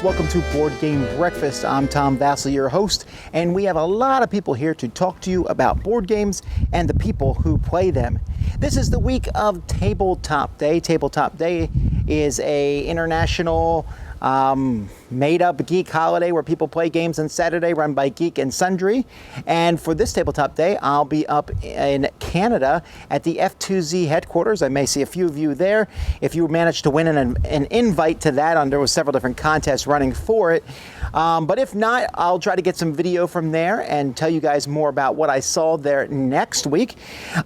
welcome to Board Game Breakfast. I'm Tom Vasel, your host, and we have a lot of people here to talk to you about board games and the people who play them. This is the week of Tabletop Day. Tabletop Day is a international made-up geek holiday where people play games on Saturday, run by Geek and Sundry. And for this Tabletop Day, I'll be up in Canada at the F2Z headquarters. I may see a few of you there. If you managed to win an invite to that, there was several different contests running for it. But if not, I'll try to get some video from there and tell you guys more about what I saw there next week.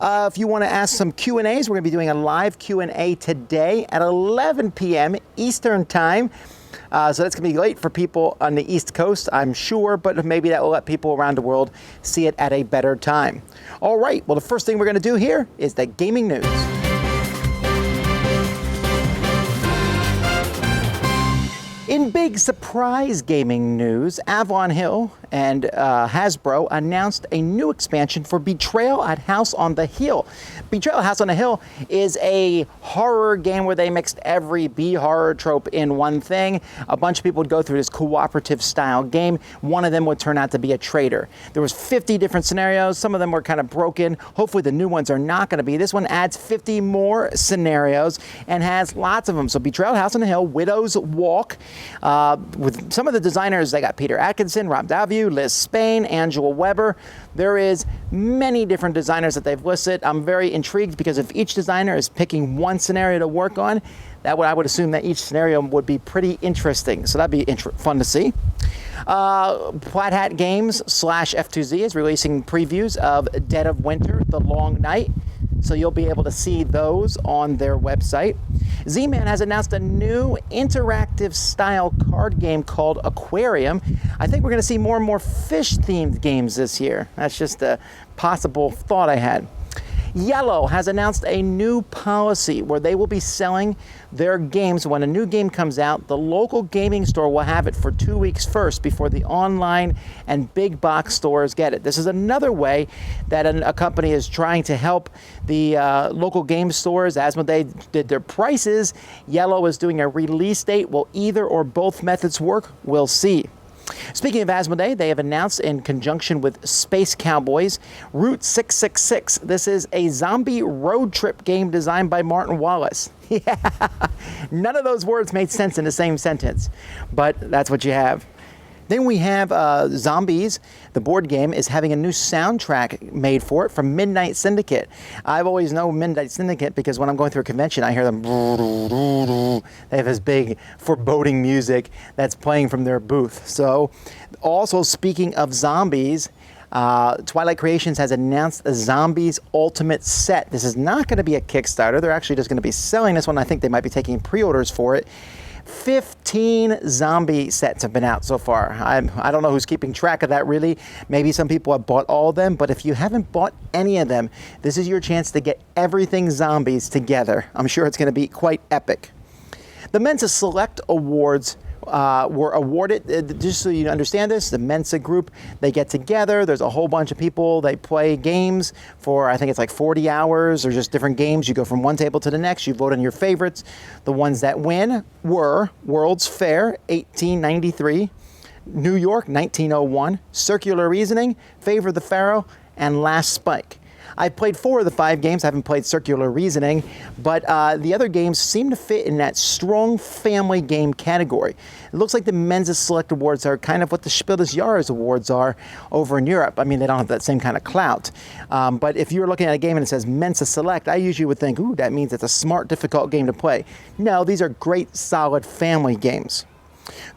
If you want to ask some Q&As, we're going to be doing a live Q&A today at 11 p.m. Eastern Time. So that's going to be late for people on the East Coast, I'm sure, but maybe that will let people around the world see it at a better time. All right, well, the first thing we're going to do here is the gaming news. In big surprise gaming news, Avalon Hill and Hasbro announced a new expansion for Betrayal at House on the Hill. Betrayal at House on the Hill is a horror game where they mixed every B-horror trope in one thing. A bunch of people would go through this cooperative style game. One of them would turn out to be a traitor. There was 50 different scenarios. Some of them were kind of broken. Hopefully the new ones are not going to be. This one adds 50 more scenarios and has lots of them. So Betrayal at House on the Hill, Widow's Walk. With some of the designers, they got Peter Atkinson, Rob Daviau, Liz Spain, Angela Weber. There is many different designers that they've listed. I'm very intrigued because if each designer is picking one scenario to work on, I would assume that each scenario would be pretty interesting. So that'd be fun to see. Plaid Hat Games / F2Z is releasing previews of Dead of Winter, The Long Night. So you'll be able to see those on their website. Z-Man has announced a new interactive style card game called Aquarium. I think we're going to see more and more fish-themed games this year. That's just a possible thought I had. Yellow has announced a new policy where they will be selling their games. When a new game comes out, the local gaming store will have it for 2 weeks first before the online and big box stores get it. This is another way that a company is trying to help the local game stores. Asmodee did their prices. Yellow is doing a release date. Will either or both methods work? We'll see. Speaking of Asmodee, they have announced in conjunction with Space Cowboys, Route 666. This is a zombie road trip game designed by Martin Wallace. Yeah, none of those words made sense in the same sentence, but that's what you have. Then we have Zombies. The board game is having a new soundtrack made for it from Midnight Syndicate. I've always known Midnight Syndicate because when I'm going through a convention, I hear them. They have this big foreboding music that's playing from their booth. So, also speaking of zombies, Twilight Creations has announced a Zombies Ultimate Set. This is not going to be a Kickstarter. They're actually just going to be selling this one. I think they might be taking pre-orders for it. 15 zombie sets have been out so far. I don't know who's keeping track of that really. Maybe some people have bought all of them, but if you haven't bought any of them, this is your chance to get everything zombies together. I'm sure it's going to be quite epic. The Mensa Select Awards were awarded, just so you understand this, the Mensa group, they get together, there's a whole bunch of people, they play games for, I think it's like 40 hours, or just different games. You go from one table to the next, you vote on your favorites. The ones that win were World's Fair, 1893, New York, 1901, Circular Reasoning, Favor the Pharaoh, and Last Spike. I played 4 of the 5 games. I haven't played Circular Reasoning, but the other games seem to fit in that strong family game category. It looks like the Mensa Select Awards are kind of what the Spiel des Jahres Awards are over in Europe. I mean, they don't have that same kind of clout. But if you're looking at a game and it says Mensa Select, I usually would think, ooh, that means it's a smart, difficult game to play. No, these are great, solid family games.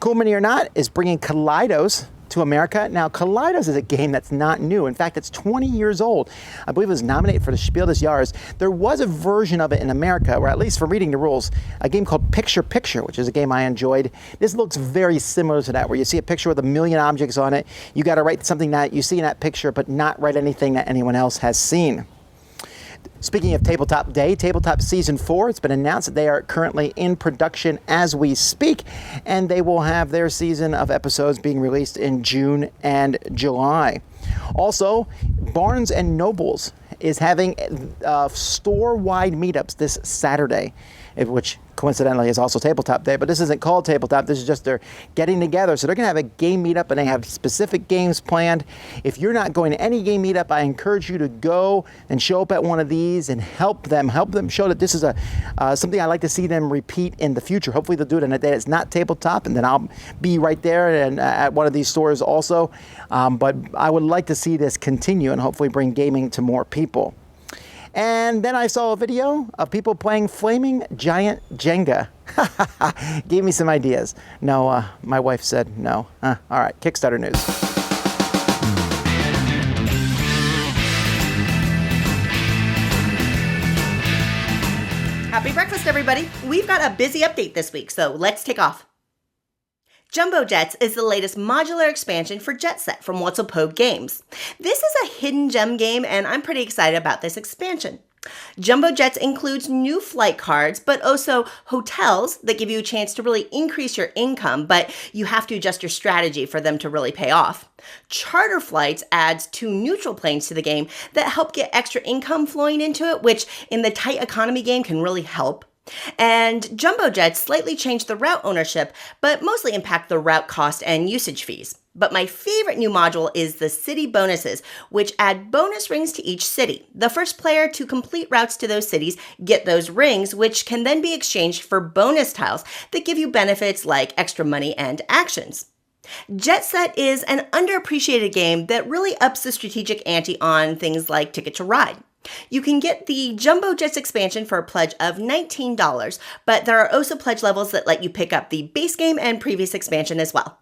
Cool Mini or Not is bringing Kaleidos to America. Now, Kaleidos is a game that's not new. In fact, it's 20 years old. I believe it was nominated for the Spiel des Jahres. There was a version of it in America, or at least from reading the rules, a game called Picture Picture, which is a game I enjoyed. This looks very similar to that, where you see a picture with a million objects on it. You got to write something that you see in that picture, but not write anything that anyone else has seen. Speaking of Tabletop Day, Tabletop Season 4, it's been announced that they are currently in production as we speak, and they will have their season of episodes being released in June and July. Also, Barnes & Nobles is having store-wide meetups this Saturday, which coincidentally is also Tabletop Day, but this isn't called Tabletop. This is just they're getting together. So they're going to have a game meetup, and they have specific games planned. If you're not going to any game meetup, I encourage you to go and show up at one of these and help them show that this is something I like to see them repeat in the future. Hopefully they'll do it on a day that's not Tabletop, and then I'll be right there and at one of these stores also. But I would like to see this continue and hopefully bring gaming to more people. And then I saw a video of people playing Flaming Giant Jenga. Gave me some ideas. No, my wife said no. All right, Kickstarter news. Happy breakfast, everybody. We've got a busy update this week, so let's take off. Jumbo Jets is the latest modular expansion for Jet Set from Whitleypedia Games. This is a hidden gem game, and I'm pretty excited about this expansion. Jumbo Jets includes new flight cards, but also hotels that give you a chance to really increase your income, but you have to adjust your strategy for them to really pay off. Charter flights adds 2 neutral planes to the game that help get extra income flowing into it, which in the tight economy game can really help. And Jumbo Jets slightly change the route ownership, but mostly impact the route cost and usage fees. But my favorite new module is the city bonuses, which add bonus rings to each city. The first player to complete routes to those cities get those rings, which can then be exchanged for bonus tiles that give you benefits like extra money and actions. Jet Set is an underappreciated game that really ups the strategic ante on things like Ticket to Ride. You can get the Jumbo Jets expansion for a pledge of $19, but there are also pledge levels that let you pick up the base game and previous expansion as well.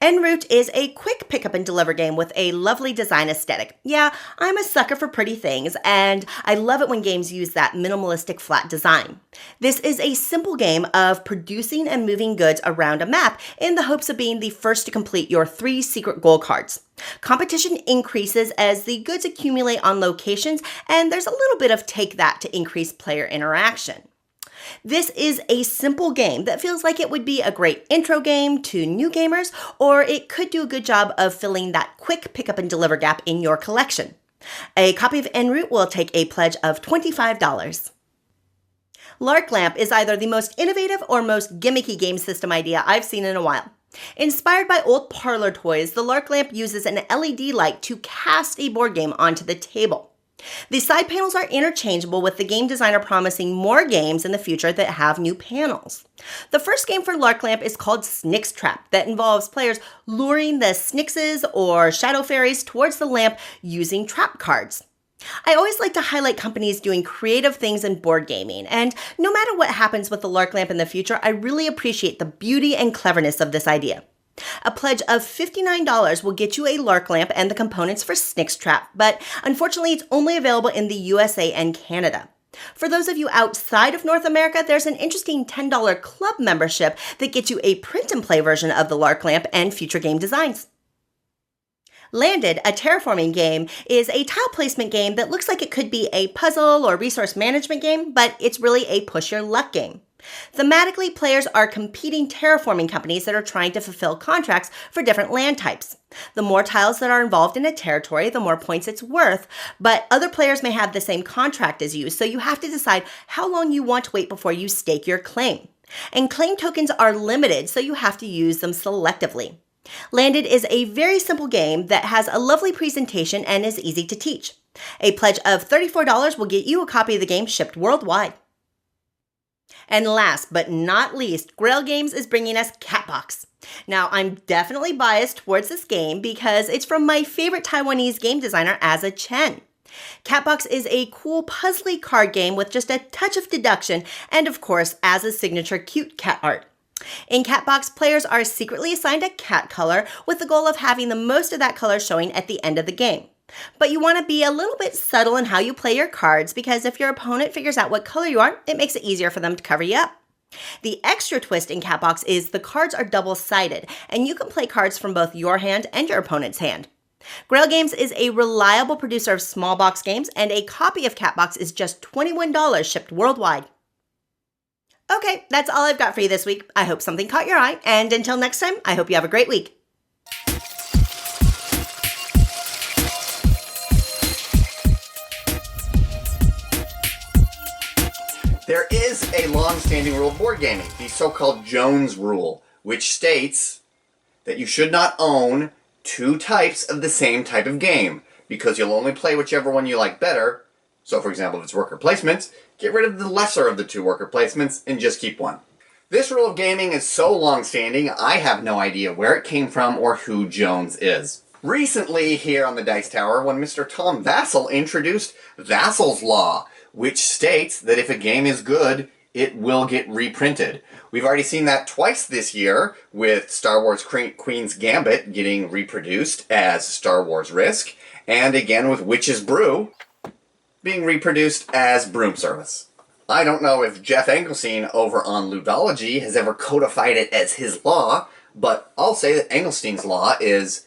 En route is a quick pick up and deliver game with a lovely design aesthetic. Yeah, I'm a sucker for pretty things, and I love it when games use that minimalistic flat design. This is a simple game of producing and moving goods around a map in the hopes of being the first to complete your 3 secret goal cards. Competition increases as the goods accumulate on locations, and there's a little bit of take that to increase player interaction. This is a simple game that feels like it would be a great intro game to new gamers, or it could do a good job of filling that quick pick up and deliver gap in your collection. A copy of En route will take a pledge of $25. Lark Lamp is either the most innovative or most gimmicky game system idea I've seen in a while. Inspired by old parlor toys, the Lark Lamp uses an LED light to cast a board game onto the table. The side panels are interchangeable, with the game designer promising more games in the future that have new panels. The first game for Lark Lamp is called Snix Trap, that involves players luring the Snixes or Shadow Fairies towards the lamp using trap cards. I always like to highlight companies doing creative things in board gaming, and no matter what happens with the Lark Lamp in the future, I really appreciate the beauty and cleverness of this idea. A pledge of $59 will get you a Lark Lamp and the components for Snix Trap, but unfortunately it's only available in the USA and Canada. For those of you outside of North America, there's an interesting $10 club membership that gets you a print and play version of the Lark Lamp and future game designs. Landed, a terraforming game, is a tile placement game that looks like it could be a puzzle or resource management game, but it's really a push your luck game. Thematically, players are competing terraforming companies that are trying to fulfill contracts for different land types. The more tiles that are involved in a territory, the more points it's worth, but other players may have the same contract as you, so you have to decide how long you want to wait before you stake your claim. And claim tokens are limited, so you have to use them selectively. Landed is a very simple game that has a lovely presentation and is easy to teach. A pledge of $34 will get you a copy of the game shipped worldwide. And last but not least, Grail Games is bringing us Catbox. Now, I'm definitely biased towards this game because it's from my favorite Taiwanese game designer, Asa Chen. Catbox is a cool puzzly card game with just a touch of deduction and, of course, Asa's signature cute cat art. In Catbox, players are secretly assigned a cat color with the goal of having the most of that color showing at the end of the game. But you want to be a little bit subtle in how you play your cards, because if your opponent figures out what color you are, it makes it easier for them to cover you up. The extra twist in Catbox is the cards are double-sided, and you can play cards from both your hand and your opponent's hand. Grail Games is a reliable producer of small box games, and a copy of Catbox is just $21 shipped worldwide. Okay, that's all I've got for you this week. I hope something caught your eye, and until next time, I hope you have a great week. There is a long-standing rule of board gaming, the so-called Jones rule, which states that you should not own two types of the same type of game, because you'll only play whichever one you like better. So, for example, if it's worker placements, get rid of the lesser of the two worker placements and just keep one. This rule of gaming is so long-standing, I have no idea where it came from or who Jones is. Recently, here on the Dice Tower, when Mr. Tom Vasel introduced Vasel's Law, which states that if a game is good, it will get reprinted. We've already seen that twice this year, with Star Wars Queen's Gambit getting reproduced as Star Wars Risk, and again with Witch's Brew being reproduced as Broom Service. I don't know if Jeff Engelstein over on Ludology has ever codified it as his law, but I'll say that Engelstein's law is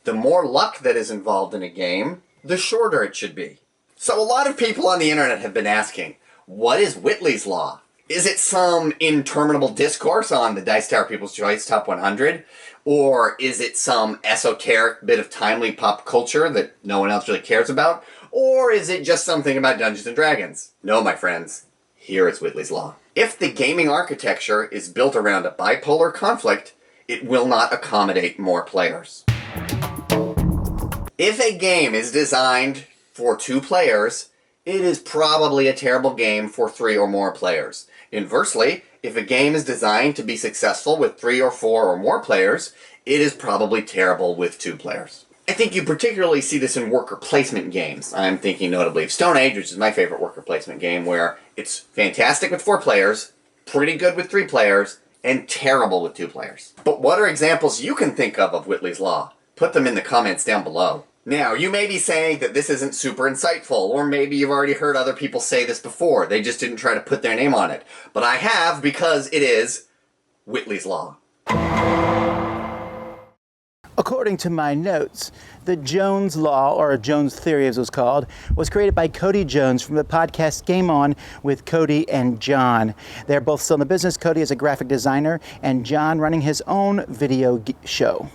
the more luck that is involved in a game, the shorter it should be. So a lot of people on the internet have been asking, what is Whitley's Law? Is it some interminable discourse on the Dice Tower People's Choice Top 100? Or is it some esoteric bit of timely pop culture that no one else really cares about? Or is it just something about Dungeons & Dragons? No, my friends. Here is Whitley's Law. If the gaming architecture is built around a bipolar conflict, it will not accommodate more players. If a game is designed for 2 players, it is probably a terrible game for 3 or more players. Inversely, if a game is designed to be successful with 3 or 4 or more players, it is probably terrible with 2 players. I think you particularly see this in worker placement games. I'm thinking notably of Stone Age, which is my favorite worker placement game, where it's fantastic with 4 players, pretty good with 3 players, and terrible with 2 players. But what are examples you can think of Whitley's Law? Put them in the comments down below. Now, you may be saying that this isn't super insightful, or maybe you've already heard other people say this before. They just didn't try to put their name on it. But I have, because it is Whitley's Law. According to my notes, the Jones Law, or Jones Theory as it was called, was created by Cody Jones from the podcast Game On with Cody and John. They're both still in the business. Cody is a graphic designer, and John running his own video show.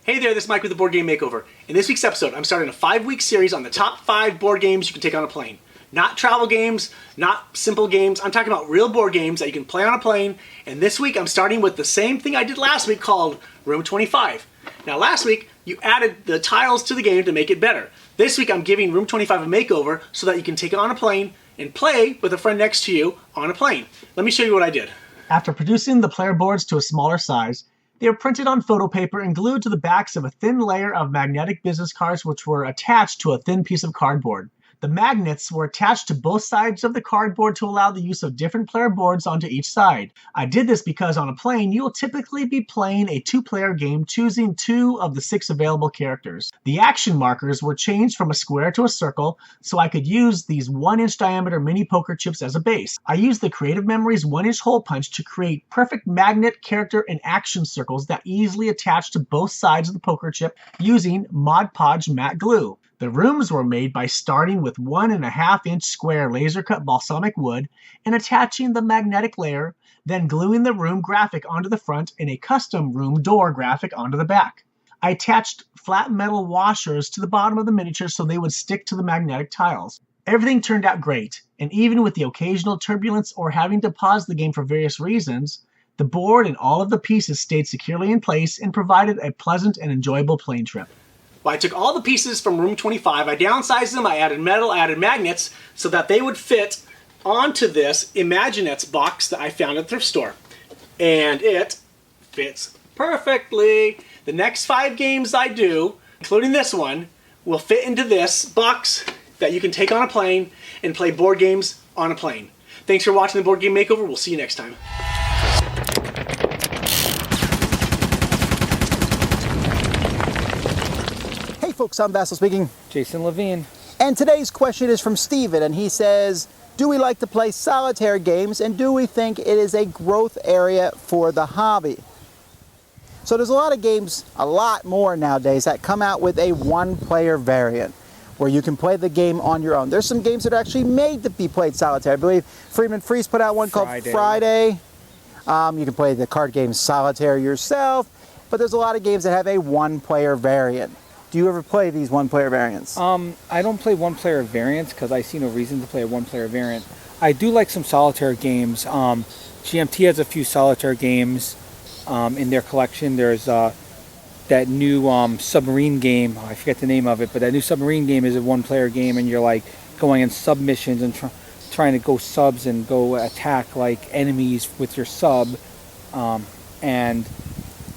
Hey there, this is Mike with the Board Game Makeover. In this week's episode, I'm starting a 5-week series on the top 5 board games you can take on a plane. Not travel games, not simple games. I'm talking about real board games that you can play on a plane. And this week, I'm starting with the same thing I did last week called Room 25. Now, last week, you added the tiles to the game to make it better. This week, I'm giving Room 25 a makeover so that you can take it on a plane and play with a friend next to you on a plane. Let me show you what I did. After producing the player boards to a smaller size, they were printed on photo paper and glued to the backs of a thin layer of magnetic business cards which were attached to a thin piece of cardboard. The magnets were attached to both sides of the cardboard to allow the use of different player boards onto each side. I did this because on a plane, you will typically be playing a 2-player game choosing 2 of the 6 available characters. The action markers were changed from a square to a circle so I could use these 1-inch diameter mini poker chips as a base. I used the Creative Memories 1-inch hole punch to create perfect magnet, character, and action circles that easily attach to both sides of the poker chip using Mod Podge matte glue. The rooms were made by starting with 1.5-inch square laser-cut balsamic wood and attaching the magnetic layer, then gluing the room graphic onto the front and a custom room door graphic onto the back. I attached flat metal washers to the bottom of the miniature so they would stick to the magnetic tiles. Everything turned out great, and even with the occasional turbulence or having to pause the game for various reasons, the board and all of the pieces stayed securely in place and provided a pleasant and enjoyable plane trip. Well, I took all the pieces from Room 25, I downsized them, I added metal, added magnets, so that they would fit onto this Imaginettes box that I found at the thrift store. And it fits perfectly. The next 5 games I do, including this one, will fit into this box that you can take on a plane and play board games on a plane. Thanks for watching the Board Game Makeover. We'll see you next time. Folks, I'm Vasel speaking. Jason Levine. And today's question is from Steven, and he says, do we like to play solitaire games, and do we think it is a growth area for the hobby? So there's a lot of games, a lot more nowadays, that come out with a 1-player variant, where you can play the game on your own. There's some games that are actually made to be played solitaire. I believe Freeman Freeze put out one called Friday. You can play the card game Solitaire yourself, but there's a lot of games that have a 1-player variant. Do Do you ever play these one-player variants? I don't play one-player variants because I see no reason to play a one-player variant. I do like some solitaire games. GMT has a few solitaire games in their collection. There's that new submarine game. I forget the name of it, but that new submarine game is a one-player game, and you're like going in submissions and trying to go subs and go attack like enemies with your sub. And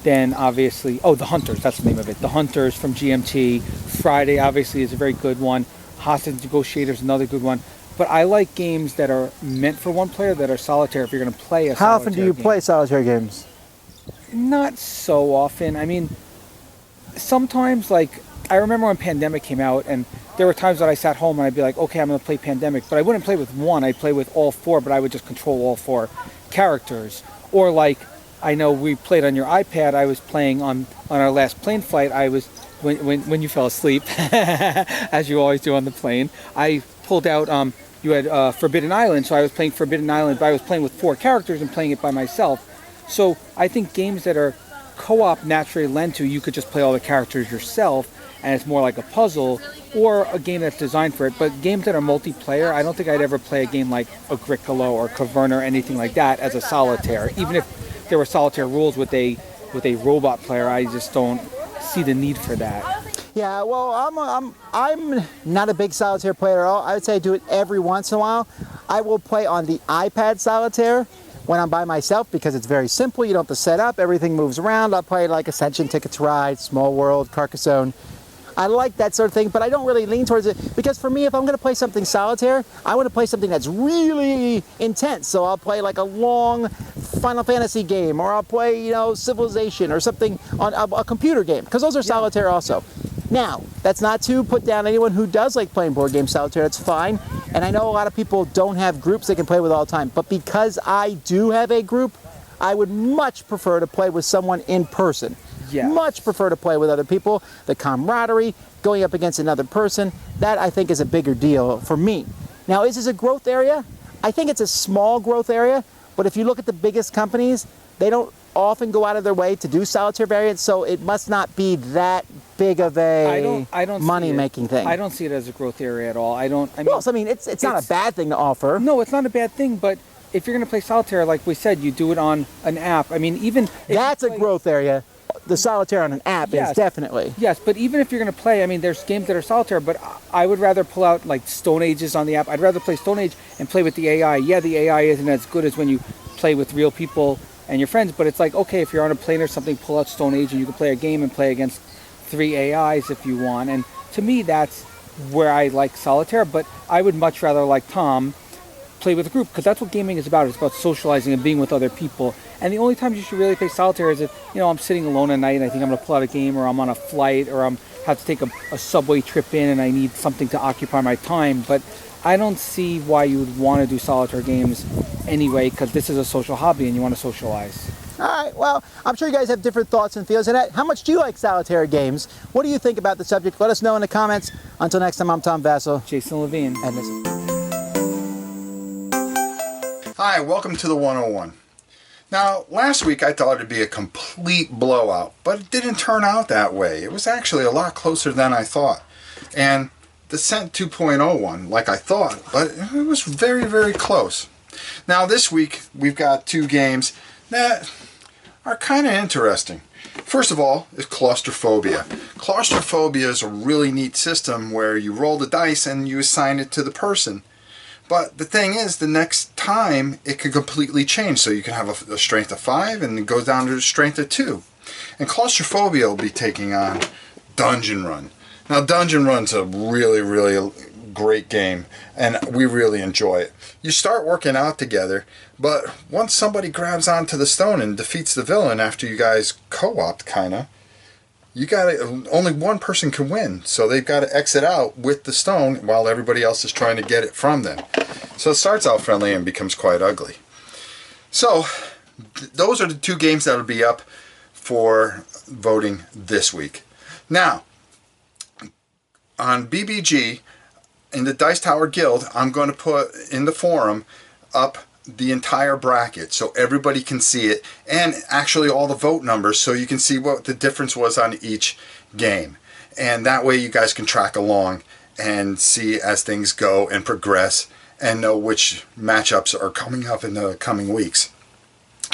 then obviously, The Hunters, that's the name of it. The Hunters from GMT. Friday obviously is a very good one. Hostage Negotiator is another good one. But I like games that are meant for one player that are solitaire if you're going to play a solitaire How often do you play solitaire games? Not so often. I mean, sometimes, like, I remember when Pandemic came out, and there were times that I sat home and I'd be like, okay, I'm going to play Pandemic. But I wouldn't play with one. I'd play with all four, but I would just control all four characters. Or, like, I know we played on your iPad. I was playing on our last plane flight. I was, when you fell asleep, as you always do on the plane, I pulled out, you had Forbidden Island, so I was playing Forbidden Island, but I was playing with four characters and playing it by myself. So I think games that are co-op naturally lend to, you could just play all the characters yourself, and it's more like a puzzle, or a game that's designed for it. But games that are multiplayer, I don't think I'd ever play a game like Agricola or Caverna or anything like that as a solitaire. Even if there were solitaire rules with a robot player, I just don't see the need for that. Yeah, well, I'm not a big solitaire player at all. I would say I do it every once in a while. I will play on the iPad solitaire when I'm by myself because it's very simple. You don't have to set up. Everything moves around. I'll play like Ascension, Ticket to Ride, Small World, Carcassonne. I like that sort of thing, but I don't really lean towards it because for me, if I'm going to play something solitaire, I want to play something that's really intense. So I'll play like a long Final Fantasy game, or I'll play, Civilization or something on a computer game, because those are solitaire also. Now, that's not to put down anyone who does like playing board game solitaire. It's fine. And I know a lot of people don't have groups they can play with all the time. But because I do have a group, I would much prefer to play with someone in person. Yeah. Much prefer to play with other people. The camaraderie, going up against another person, that I think is a bigger deal for me. Now, is this a growth area? I think it's a small growth area. But if you look at the biggest companies, they don't often go out of their way to do solitaire variants, so it must not be that big of a money-making thing. I don't see it as a growth area at all. It's not a bad thing to offer. No, it's not a bad thing, but if you're going to play solitaire, like we said, you do it on an app. I mean, even... That's a growth area. The solitaire on an app is definitely. Yes, but even if you're going to play, I mean, there's games that are solitaire, but I would rather pull out, like, Stone Ages on the app. I'd rather play Stone Age and play with the AI. Yeah, the AI isn't as good as when you play with real people and your friends, but it's like, okay, if you're on a plane or something, pull out Stone Age and you can play a game and play against 3 AIs if you want. And to me, that's where I like solitaire, but I would much rather, like Tom, play with a group, because that's what gaming is about. It's about socializing and being with other people. And the only time you should really play solitaire is if, I'm sitting alone at night and I think I'm going to pull out a game, or I'm on a flight, or I'm have to take a subway trip in and I need something to occupy my time. But I don't see why you would want to do solitaire games anyway, because this is a social hobby and you want to socialize. All right, well, I'm sure you guys have different thoughts and feelings. And how much do you like solitaire games? What do you think about the subject? Let us know in the comments. Until next time, I'm Tom Vasel. Jason Levine. And this is... Hi, welcome to the 101. Now, last week I thought it'd be a complete blowout, but it didn't turn out that way. It was actually a lot closer than I thought. And the Cent 2.0 one, like I thought, but it was very, very close. Now, this week we've got two games that are kind of interesting. First of all is Claustrophobia. Claustrophobia is a really neat system where you roll the dice and you assign it to the person. But the thing is, the next time it could completely change. So you can have a strength of 5 and it goes down to a strength of 2. And Claustrophobia will be taking on Dungeon Run. Now, Dungeon Run's a really, really great game, and we really enjoy it. You start working out together, but once somebody grabs onto the stone and defeats the villain after you guys co-opt, kinda, only one person can win, so they've got to exit out with the stone while everybody else is trying to get it from them. So it starts out friendly and becomes quite ugly. So those are the two games that will be up for voting this week. Now, on BBG, in the Dice Tower Guild, I'm going to put in the forum up the entire bracket so everybody can see it, and actually all the vote numbers so you can see what the difference was on each game. And that way you guys can track along and see as things go and progress and know which matchups are coming up in the coming weeks.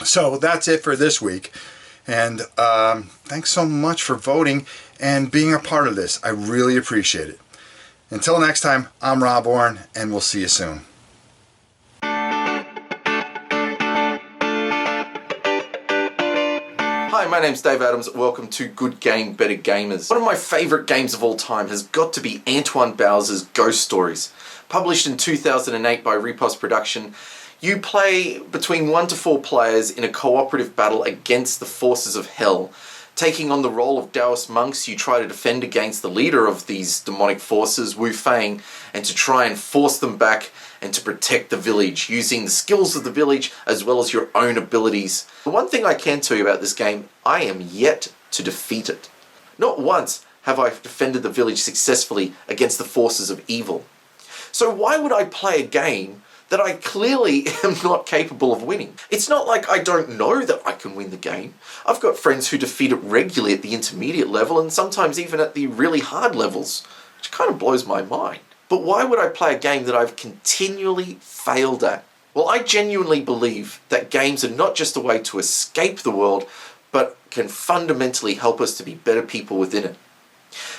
So that's it for this week. And thanks so much for voting and being a part of this. I really appreciate it. Until next time, I'm Rob Orrin, and we'll see you soon. Hi, my name's Dave Adams. Welcome to Good Game, Better Gamers. One of my favourite games of all time has got to be Antoine Bowser's Ghost Stories. Published in 2008 by Repos Production, you play between 1 to 4 players in a cooperative battle against the forces of hell. Taking on the role of Taoist monks, you try to defend against the leader of these demonic forces, Wu Fang, and to try and force them back and to protect the village, using the skills of the village as well as your own abilities. The one thing I can tell you about this game, I am yet to defeat it. Not once have I defended the village successfully against the forces of evil. So why would I play a game that I clearly am not capable of winning? It's not like I don't know that I can win the game. I've got friends who defeat it regularly at the intermediate level and sometimes even at the really hard levels, which kind of blows my mind. But why would I play a game that I've continually failed at? Well, I genuinely believe that games are not just a way to escape the world, but can fundamentally help us to be better people within it.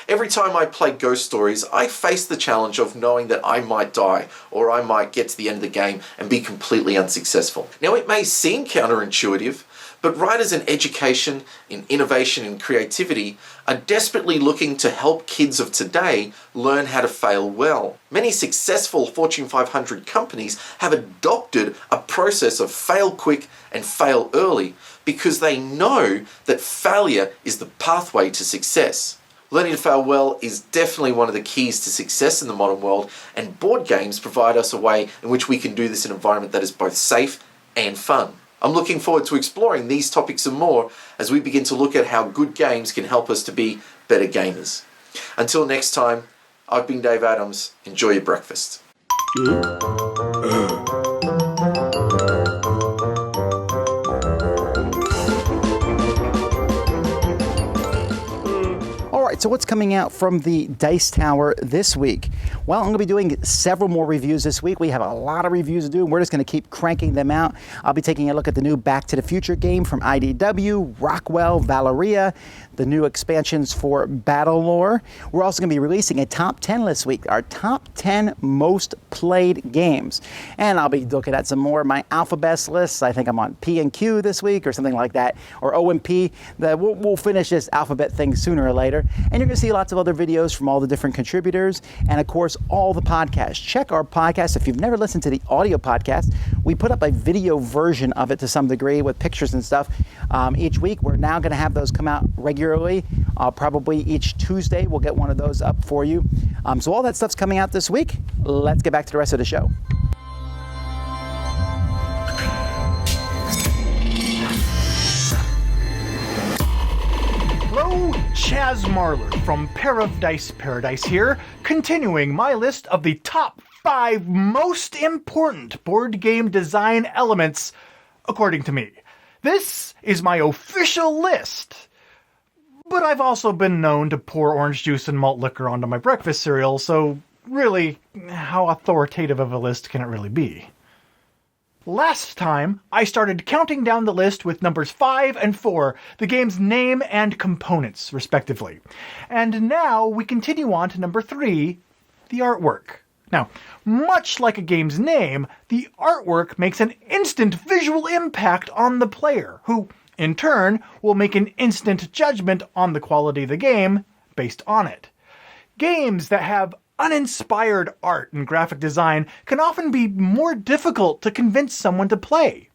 Every time I play Ghost Stories, I face the challenge of knowing that I might die, or I might get to the end of the game and be completely unsuccessful. Now, it may seem counterintuitive, but writers in education, in innovation and creativity are desperately looking to help kids of today learn how to fail well. Many successful Fortune 500 companies have adopted a process of fail quick and fail early because they know that failure is the pathway to success. Learning to fail well is definitely one of the keys to success in the modern world, and board games provide us a way in which we can do this in an environment that is both safe and fun. I'm looking forward to exploring these topics and more as we begin to look at how good games can help us to be better gamers. Until next time, I've been Dave Adams. Enjoy your breakfast. So what's coming out from the Dice Tower this week? Well, I'm going to be doing several more reviews this week. We have a lot of reviews to do, and we're just going to keep cranking them out. I'll be taking a look at the new Back to the Future game from IDW, Rockwell, Valeria, the new expansions for Battle Lore. We're also going to be releasing a top 10 list this week, our top 10 most played games. And I'll be looking at some more of my alphabet lists. I think I'm on P and Q this week or something like that, or O and P. We'll finish this alphabet thing sooner or later. And you're going to see lots of other videos from all the different contributors and, of course, all the podcasts. Check our podcast. If you've never listened to the audio podcast, we put up a video version of it to some degree with pictures and stuff each week. We're now going to have those come out regularly. Probably each Tuesday we'll get one of those up for you. So all that stuff's coming out this week. Let's get back to the rest of the show. Hello, Chaz Marler from Pair of Dice Paradise here, continuing my list of the top 5 most important board game design elements, according to me. This is my official list, but I've also been known to pour orange juice and malt liquor onto my breakfast cereal, so really, how authoritative of a list can it really be? Last time, I started counting down the list with numbers 5 and 4, the game's name and components, respectively. And now we continue on to number 3, the artwork. Now, much like a game's name, the artwork makes an instant visual impact on the player, who, in turn, will make an instant judgment on the quality of the game based on it. Games that have uninspired art and graphic design can often be more difficult to convince someone to play.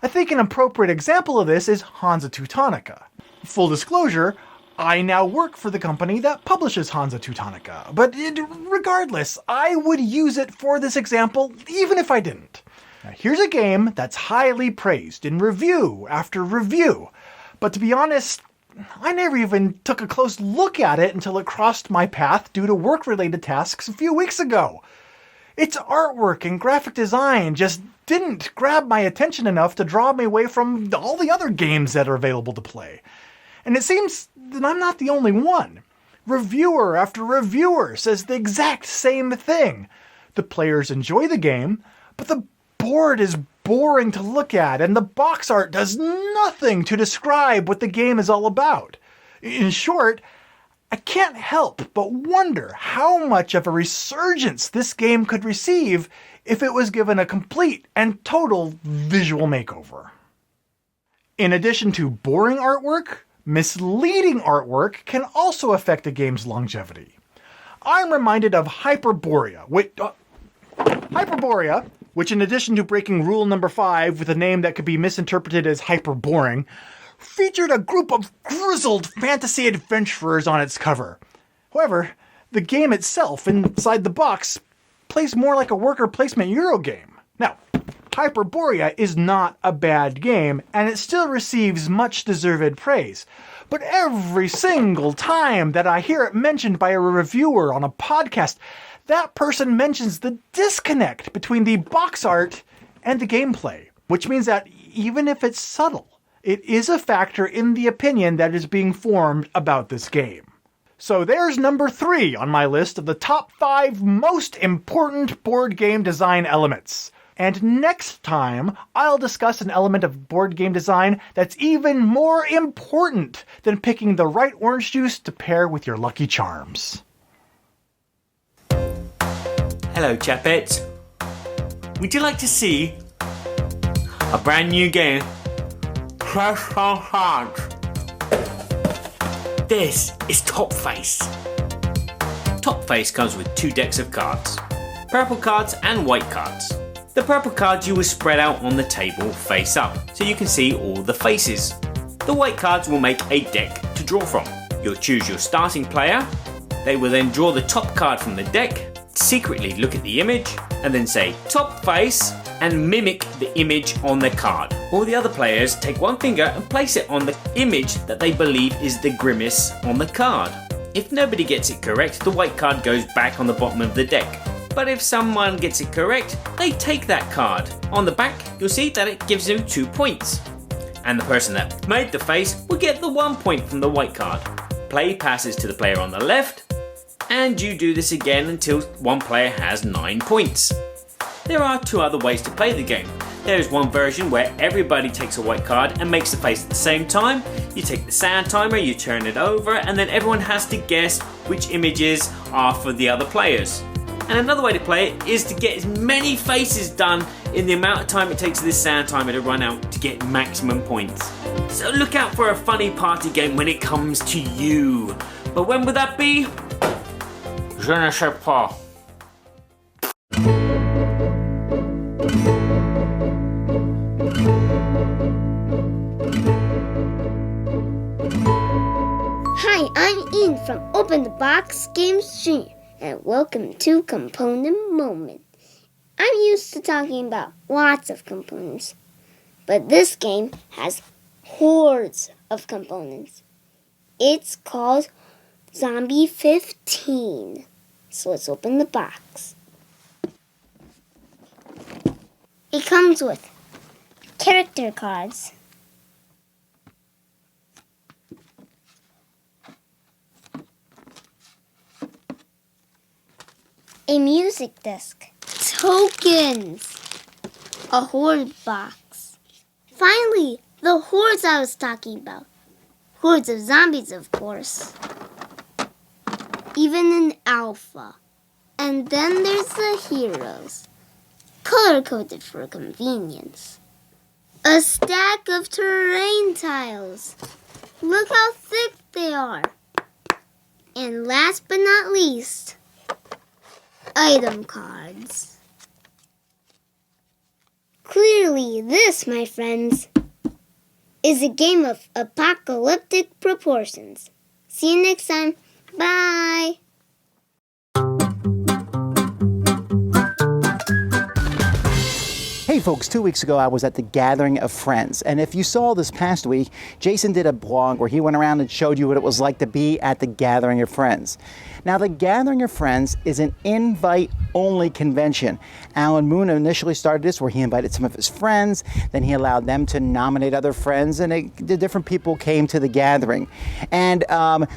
I think an appropriate example of this is Hansa Teutonica. Full disclosure, I now work for the company that publishes Hansa Teutonica, but regardless, I would use it for this example even if I didn't. Now, here's a game that's highly praised in review after review, but to be honest, I never even took a close look at it until it crossed my path due to work-related tasks a few weeks ago. Its artwork and graphic design just didn't grab my attention enough to draw me away from all the other games that are available to play. And it seems that I'm not the only one. Reviewer after reviewer says the exact same thing. The players enjoy the game, but the board is boring to look at, and the box art does nothing to describe what the game is all about. In short, I can't help but wonder how much of a resurgence this game could receive if it was given a complete and total visual makeover. In addition to boring artwork, misleading artwork can also affect a game's longevity. I'm reminded of Hyperborea, which in addition to breaking rule number 5 with a name that could be misinterpreted as hyper-boring, featured a group of grizzled fantasy adventurers on its cover. However, the game itself, inside the box, plays more like a worker placement Eurogame. Now, Hyperborea is not a bad game, and it still receives much deserved praise. But every single time that I hear it mentioned by a reviewer on a podcast, that person mentions the disconnect between the box art and the gameplay, which means that even if it's subtle, it is a factor in the opinion that is being formed about this game. So there's number 3 on my list of the top 5 most important board game design elements. And next time, I'll discuss an element of board game design that's even more important than picking the right orange juice to pair with your Lucky Charms. Hello, Chapettes. Would you like to see a brand new game? Clash on Cards. This is Top Face. Top Face comes with 2 decks of cards, purple cards and white cards. The purple cards you will spread out on the table face up, so you can see all the faces. The white cards will make a deck to draw from. You'll choose your starting player. They will then draw the top card from the deck, secretly look at the image, and then say top face and mimic the image on the card. All the other players take one finger and place it on the image that they believe is the grimace on the card. If nobody gets it correct, the white card goes back on the bottom of the deck. But if someone gets it correct, they take that card. On the back, you'll see that it gives them 2 points. And the person that made the face will get the 1 point from the white card. Play passes to the player on the left, and you do this again until one player has 9 points. There are 2 other ways to play the game. There is one version where everybody takes a white card and makes the face at the same time. You take the sound timer, you turn it over, and then everyone has to guess which images are for the other players. And another way to play it is to get as many faces done in the amount of time it takes this sound timer to run out to get maximum points. So look out for a funny party game when it comes to you. But when would that be? Je ne sais pas. Hi, I'm Ian from Open the Box Game Stream, and welcome to Component Moment. I'm used to talking about lots of components, but this game has hordes of components. It's called Zombie 15. So let's open the box. It comes with character cards, a music disc, tokens, a horde box. Finally, the hordes I was talking about. Hordes of zombies, of course. Even an alpha. And then there's the heroes, color-coded for convenience. A stack of terrain tiles. Look how thick they are. And last but not least, item cards. Clearly, this, my friends, is a game of apocalyptic proportions. See you next time. Bye. Hey folks, 2 weeks ago I was at the Gathering of Friends, and if you saw this past week, Jason did a blog where he went around and showed you what it was like to be at the Gathering of Friends. Now the Gathering of Friends is an invite only convention. Alan Moon initially started this where he invited some of his friends, then he allowed them to nominate other friends, and the different people came to the gathering. And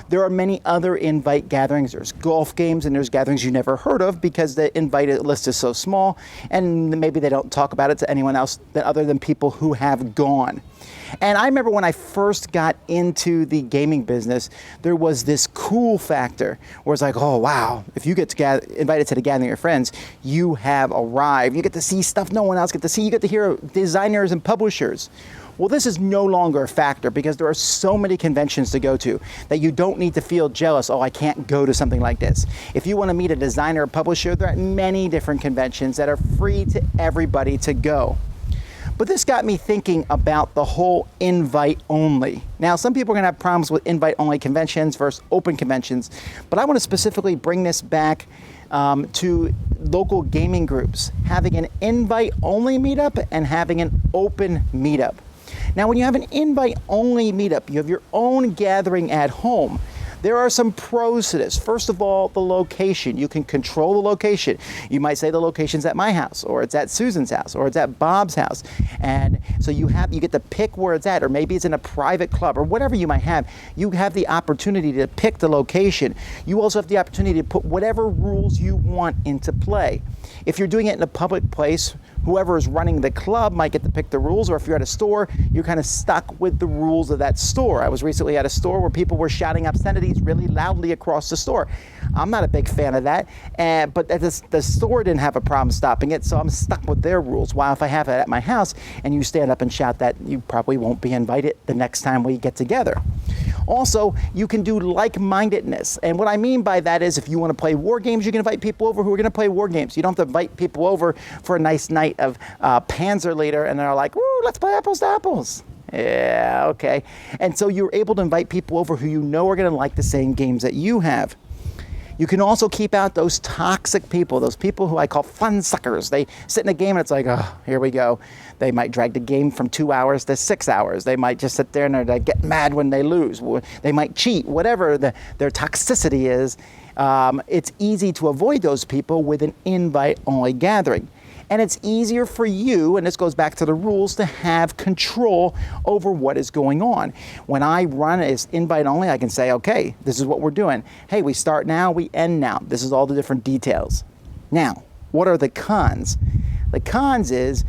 there are many other invite gatherings. There's golf games and there's gatherings you never heard of because the invited list is so small, and maybe they don't talk about it to anyone else other than people who have gone. And I remember when I first got into the gaming business, there was this cool factor where it's like, oh, wow, if you get invited to the gathering of your friends, you have arrived. You get to see stuff no one else gets to see. You get to hear designers and publishers. Well, this is no longer a factor because there are so many conventions to go to that you don't need to feel jealous, oh, I can't go to something like this. If you want to meet a designer or publisher, there are many different conventions that are free to everybody to go. But this got me thinking about the whole invite only. Now, some people are going to have problems with invite only conventions versus open conventions, but I want to specifically bring this back to local gaming groups, having an invite only meetup and having an open meetup. Now, when you have an invite only meetup, you have your own gathering at home. There are some pros to this. First of all, the location. You can control the location. You might say the location's at my house, or it's at Susan's house, or it's at Bob's house. And so you get to pick where it's at, or maybe it's in a private club, or whatever you might have. You have the opportunity to pick the location. You also have the opportunity to put whatever rules you want into play. If you're doing it in a public place, whoever is running the club might get to pick the rules, or if you're at a store, you're kind of stuck with the rules of that store. I was recently at a store where people were shouting obscenities really loudly across the store. I'm not a big fan of that, but the store didn't have a problem stopping it, so I'm stuck with their rules. While if I have it at my house and you stand up and shout that, you probably won't be invited the next time we get together. Also, you can do like-mindedness, and what I mean by that is if you want to play war games, you can invite people over who are going to play war games. You don't have to invite people over for a nice night of Panzerleader, and they're like, woo, let's play apples to apples. Yeah, okay. And so you're able to invite people over who you know are going to like the same games that you have. You can also keep out those toxic people, those people who I call fun suckers. They sit in a game and it's like, oh, here we go. They might drag the game from 2 hours to 6 hours. They might just sit there and they get mad when they lose. They might cheat, whatever their toxicity is. It's easy to avoid those people with an invite-only gathering. And it's easier for you, and this goes back to the rules, to have control over what is going on. When I run as invite only, I can say, okay, this is what we're doing. Hey, we start now, we end now. This is all the different details. Now, what are the cons? The cons is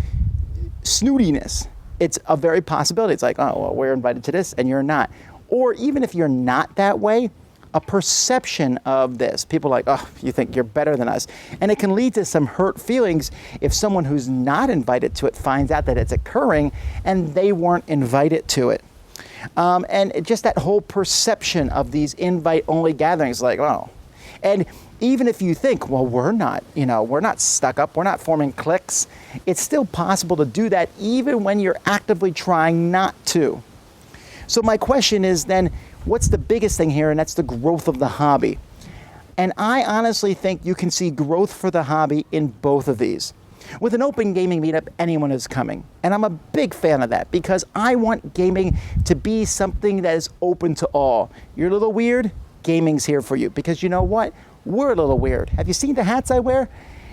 snootiness. It's a very possibility. It's like, oh, well, we're invited to this and you're not. Or even if you're not that way, a perception of this. People are like, oh, you think you're better than us. And it can lead to some hurt feelings if someone who's not invited to it finds out that it's occurring and they weren't invited to it. And just that whole perception of these invite-only gatherings, like, oh. And even if you think, well, we're not stuck up, we're not forming cliques, it's still possible to do that even when you're actively trying not to. So my question is then, what's the biggest thing here? And that's the growth of the hobby. And I honestly think you can see growth for the hobby in both of these. With an open gaming meetup, anyone is coming. And I'm a big fan of that because I want gaming to be something that is open to all. You're a little weird? Gaming's here for you. Because you know what? We're a little weird. Have you seen the hats I wear?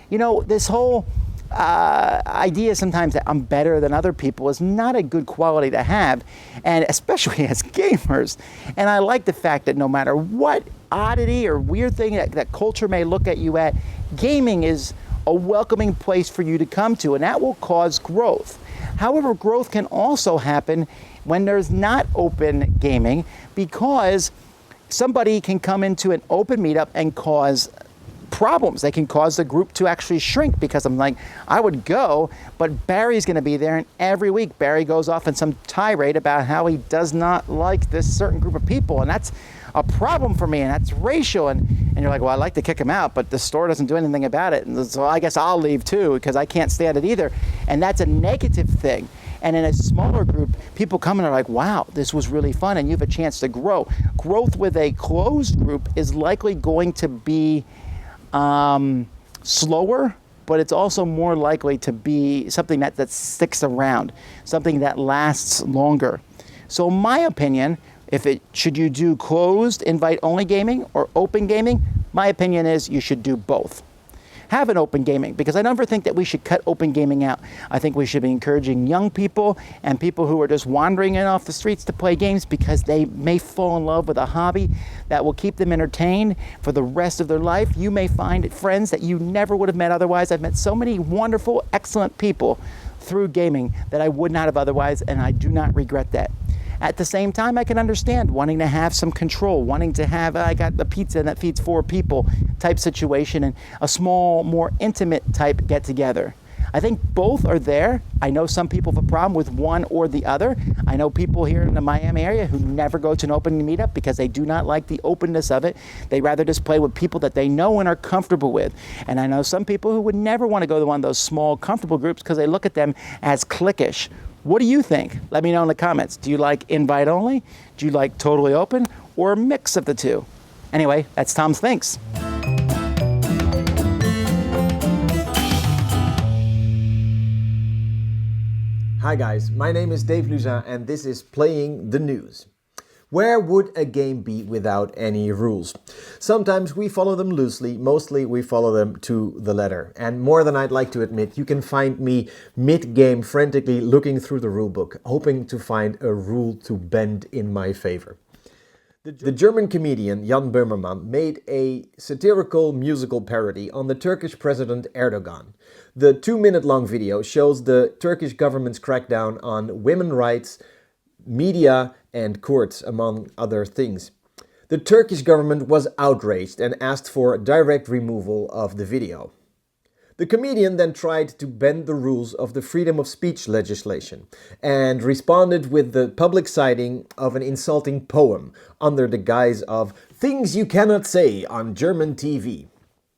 You know, this whole idea sometimes that I'm better than other people is not a good quality to have, and especially as gamers. And I like the fact that no matter what oddity or weird thing that culture may look at you at, gaming is a welcoming place for you to come to, and that will cause growth. However, growth can also happen when there's not open gaming, because somebody can come into an open meetup and cause problems. They can cause the group to actually shrink because I'm like, I would go, but Barry's going to be there, and every week Barry goes off in some tirade about how he does not like this certain group of people, and that's a problem for me, and that's racial, and you're like, well, I'd like to kick him out, but the store doesn't do anything about it, and so I guess I'll leave too because I can't stand it either, and that's a negative thing. And in a smaller group, people come and are like, wow, this was really fun, and you have a chance to grow. Growth with a closed group is likely going to be slower, but it's also more likely to be something that sticks around, something that lasts longer. So in my opinion, should you do closed invite-only gaming or open gaming, my opinion is you should do both. have an open gaming, because I never think that we should cut open gaming out. I think we should be encouraging young people and people who are just wandering in off the streets to play games because they may fall in love with a hobby that will keep them entertained for the rest of their life. You may find friends that you never would have met otherwise. I've met so many wonderful, excellent people through gaming that I would not have otherwise, and I do not regret that. At the same time, I can understand wanting to have some control, wanting to have, I got the pizza that feeds 4 people type situation, and a small, more intimate type get together. I think both are there. I know some people have a problem with one or the other. I know people here in the Miami area who never go to an open meetup because they do not like the openness of it. They rather just play with people that they know and are comfortable with. And I know some people who would never want to go to one of those small, comfortable groups because they look at them as cliquish. What do you think? Let me know in the comments. Do you like invite only? Do you like totally open, or a mix of the two? Anyway, that's Tom's Thinks. Hi guys, my name is Dave Luzin and this is Playing the News. Where would a game be without any rules? Sometimes we follow them loosely, mostly we follow them to the letter. And more than I'd like to admit, you can find me mid-game frantically looking through the rulebook, hoping to find a rule to bend in my favor. The German comedian Jan Böhmermann made a satirical musical parody on the Turkish president Erdogan. The 2-minute-long video shows the Turkish government's crackdown on women's rights, media and courts, among other things. The Turkish government was outraged and asked for direct removal of the video. The comedian then tried to bend the rules of the freedom of speech legislation and responded with the public citing of an insulting poem under the guise of "things you cannot say on German TV."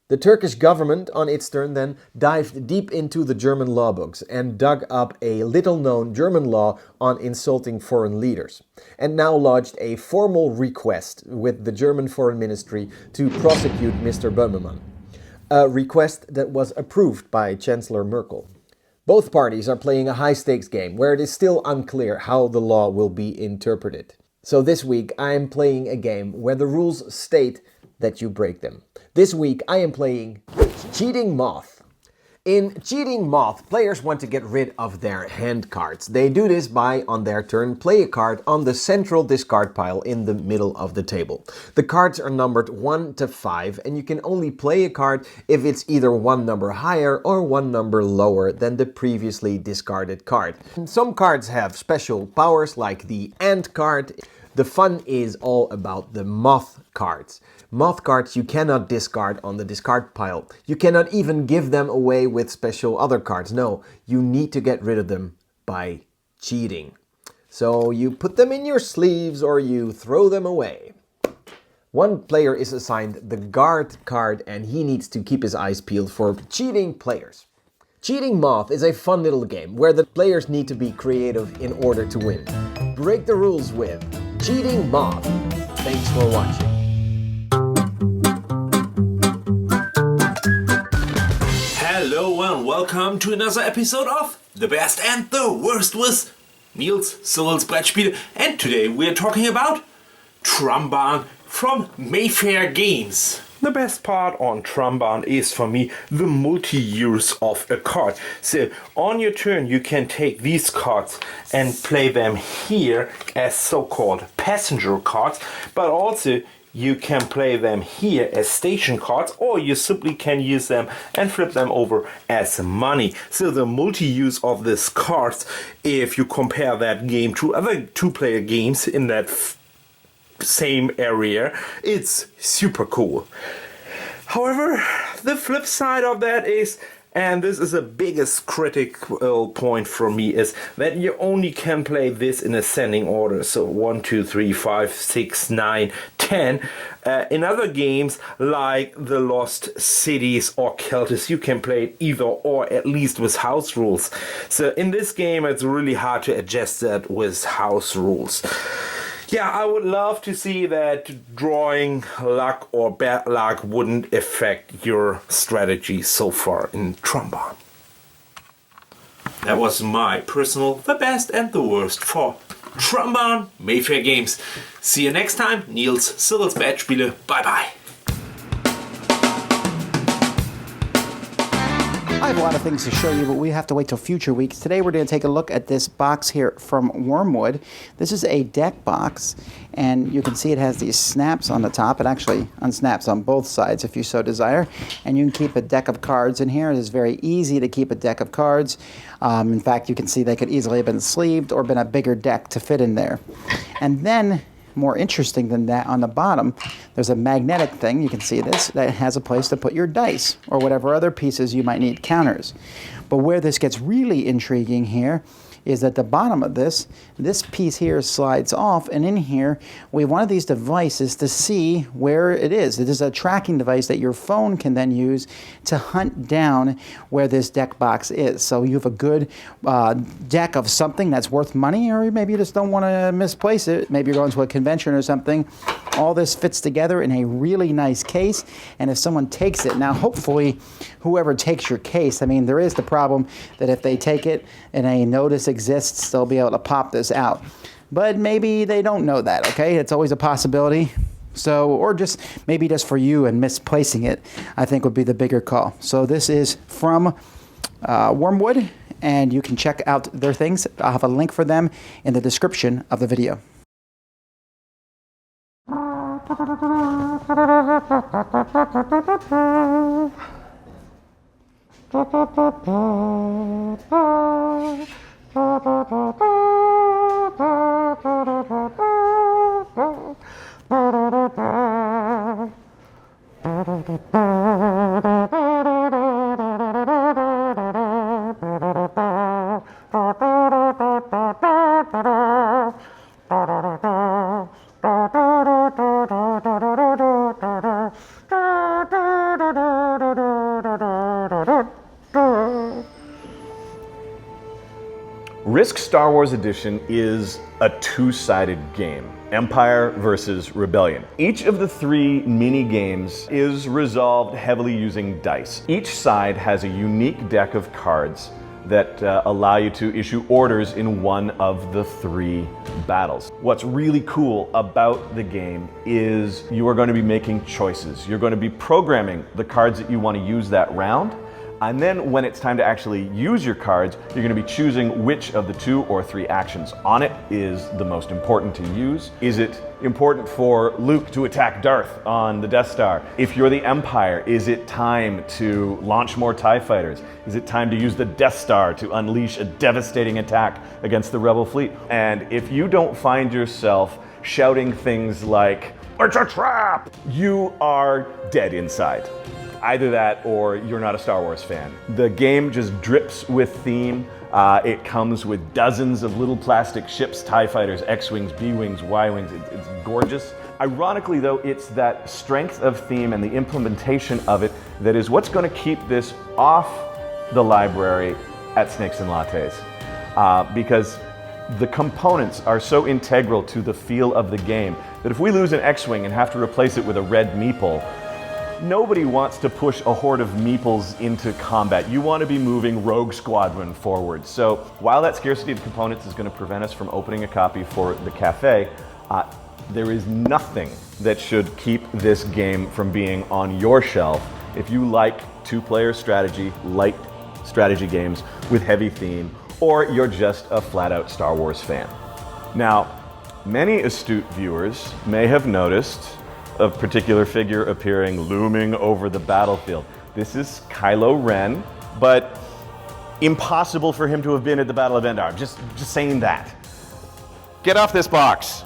The Turkish government, on its turn, then dived deep into the German law books and dug up a little-known German law on insulting foreign leaders, and now lodged a formal request with the German Foreign Ministry to prosecute Mr. Böhmermann. A request that was approved by Chancellor Merkel. Both parties are playing a high-stakes game where it is still unclear how the law will be interpreted. So this week I am playing a game where the rules state that you break them. This week I am playing Cheating Moth. In Cheating Moth, players want to get rid of their hand cards. They do this by, on their turn, play a card on the central discard pile in the middle of the table. The cards are numbered 1 to 5, and you can only play a card if it's either one number higher or one number lower than the previously discarded card. Some cards have special powers, like the Ant card. The fun is all about the Moth cards. Moth cards you cannot discard on the discard pile. You cannot even give them away with special other cards. No, you need to get rid of them by cheating. So you put them in your sleeves or you throw them away. One player is assigned the guard card and he needs to keep his eyes peeled for cheating players. Cheating Moth is a fun little game where the players need to be creative in order to win. Break the rules with Cheating Moth. Thanks for watching. Hello and welcome to another episode of The Best and the Worst with Niels Sowell's Brettspiele, and today we are talking about Trumban from Mayfair Games. The best part on Trumban is for me the multi-use of a card. So on your turn you can take these cards and play them here as so-called passenger cards, but also you can play them here as station cards, or you simply can use them and flip them over as money. So the multi-use of these cards, if you compare that game to other two-player games in that same area, it's super cool. However, the flip side of that is, and this is the biggest critical point for me, is that you only can play this in ascending order. So 1, 2, 3, 5, 6, 9, 10. In other games like the Lost Cities or Celtis, you can play it either or, at least with house rules. So in this game it's really hard to adjust that with house rules. Yeah, I would love to see that drawing luck or bad luck wouldn't affect your strategy so far in Trumban. That was my personal the best and the worst for Trumban Mayfair Games. See you next time. Niels Sowell's Brettspiele. Bye bye. I have a lot of things to show you, but we have to wait till future weeks. Today we're going to take a look at this box here from Wyrmwood. This is a deck box, and you can see it has these snaps on the top. It actually unsnaps on both sides if you so desire. And you can keep a deck of cards in here. It is very easy to keep a deck of cards. In fact, you can see they could easily have been sleeved or been a bigger deck to fit in there. And then, more interesting than that, on the bottom, there's a magnetic thing, you can see this, that has a place to put your dice or whatever other pieces you might need, counters. But where this gets really intriguing here is at the bottom of this piece here slides off, and in here we have one of these devices to see where it is. It is a tracking device that your phone can then use to hunt down where this deck box is. So you have a good deck of something that's worth money, or maybe you just don't want to misplace it. Maybe you're going to a convention or something. All this fits together in a really nice case, and if someone takes it, now hopefully whoever takes your case, I mean, there is the problem that if they take it and a notice exists, they'll be able to pop this out. But maybe they don't know that, okay? It's always a possibility. So, or just maybe just for you and misplacing it, I think would be the bigger call. So this is from Wyrmwood, and you can check out their things. I'll have a link for them in the description of the video. Risk Star Wars Edition is a two-sided game, Empire versus Rebellion. Each of the three mini-games is resolved heavily using dice. Each side has a unique deck of cards that allow you to issue orders in one of the three battles. What's really cool about the game is you are going to be making choices. You're going to be programming the cards that you want to use that round. And then when it's time to actually use your cards, you're going to be choosing which of the 2 or 3 actions on it is the most important to use. Is it important for Luke to attack Darth on the Death Star? If you're the Empire, is it time to launch more TIE fighters? Is it time to use the Death Star to unleash a devastating attack against the Rebel fleet? And if you don't find yourself shouting things like, "It's a trap!" you are dead inside. Either that or you're not a Star Wars fan. The game just drips with theme. It comes with dozens of little plastic ships, TIE fighters, X-Wings, B-Wings, Y-Wings. It's gorgeous. Ironically though, it's that strength of theme and the implementation of it that is what's going to keep this off the library at Snakes and Lattes. Because the components are so integral to the feel of the game that if we lose an X-Wing and have to replace it with a red meeple, nobody wants to push a horde of meeples into combat. You want to be moving Rogue Squadron forward. So while that scarcity of components is going to prevent us from opening a copy for the cafe, there is nothing that should keep this game from being on your shelf if you like two-player strategy, light strategy games with heavy theme, or you're just a flat-out Star Wars fan. Now, many astute viewers may have noticed a particular figure appearing looming over the battlefield. This is Kylo Ren, but impossible for him to have been at the Battle of Endor. Just saying that. Get off this box.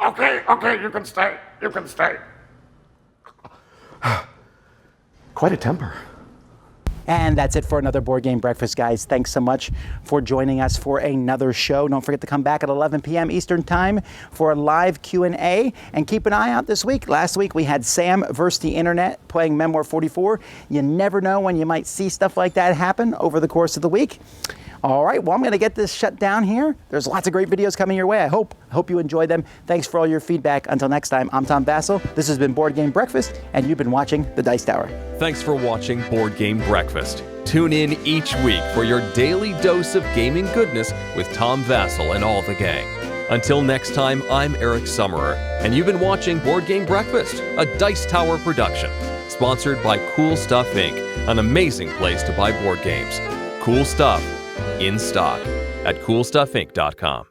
Okay, you can stay. You can stay. Quite a temper. And that's it for another Board Game Breakfast, guys. Thanks so much for joining us for another show. Don't forget to come back at 11 p.m. Eastern Time for a live Q&A. And keep an eye out this week. Last week we had Sam versus the Internet playing Memoir 44. You never know when you might see stuff like that happen over the course of the week. All right, well, I'm going to get this shut down here. There's lots of great videos coming your way. I hope you enjoyed them. Thanks for all your feedback. Until next time, I'm Tom Vasel. This has been Board Game Breakfast, and you've been watching The Dice Tower. Thanks for watching Board Game Breakfast. Tune in each week for your daily dose of gaming goodness with Tom Vasel and all the gang. Until next time, I'm Eric Summerer, and you've been watching Board Game Breakfast, a Dice Tower production, sponsored by Cool Stuff Inc., an amazing place to buy board games. Cool stuff in stock at coolstuffinc.com.